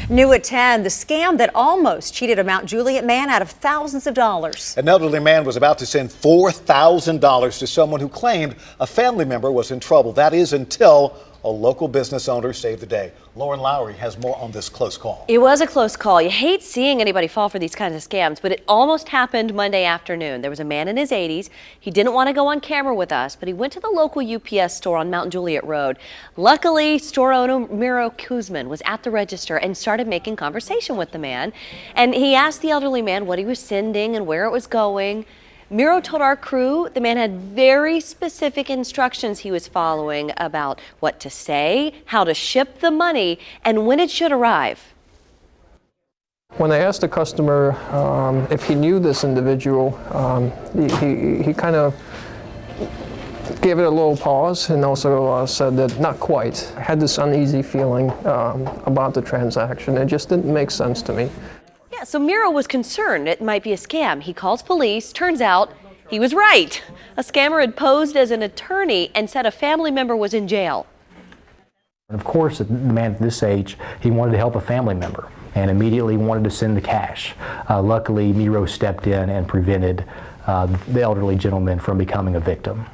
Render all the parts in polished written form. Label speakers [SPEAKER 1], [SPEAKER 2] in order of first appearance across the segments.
[SPEAKER 1] New at 10, the scam that almost cheated a Mount Juliet man out of thousands of dollars.
[SPEAKER 2] An elderly man was about to send $4,000 to someone who claimed a family member was in trouble. That is until a local business owner saved the day. Lauren Lowry has more on this close call.
[SPEAKER 3] It was a close call. You hate seeing anybody fall for these kinds of scams, but it almost happened Monday afternoon. There was a man in his 80s. He didn't want to go on camera with us, but he went to the local UPS store on Mount Juliet Road. Luckily, store owner MYRO KUZMYN was at the register and started making conversation with the man. And he asked the elderly man what he was sending and where it was going. MYRO told our crew the man had very specific instructions he was following about what to say, how to ship the money, and when it should arrive.
[SPEAKER 4] When I asked the customer if he knew this individual, he kind of gave it a little pause and also said that not quite. I had this uneasy feeling about the transaction. It just didn't make sense to me.
[SPEAKER 3] Yeah, so MYRO was concerned it might be a scam. He calls police. Turns out he was right. A scammer had posed as an attorney and said a family member was in jail.
[SPEAKER 5] Of course, the man at this age, he wanted to help a family member and immediately wanted to send the cash. Luckily, MYRO stepped in and prevented the elderly gentleman from becoming a victim.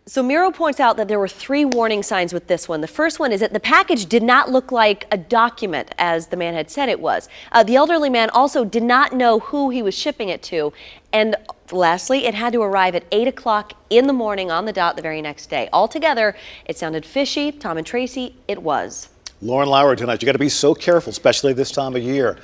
[SPEAKER 3] So MYRO points out that there were 3 warning signs with this one. The first one is that the package did not look like a document as the man had said it was. The elderly man also did not know who he was shipping it to. And lastly, it had to arrive at 8 o'clock in the morning on the dot the very next day. Altogether, it sounded fishy. Tom and Tracy, it was.
[SPEAKER 2] Lauren Lowry tonight. You got to be so careful, especially this time of year.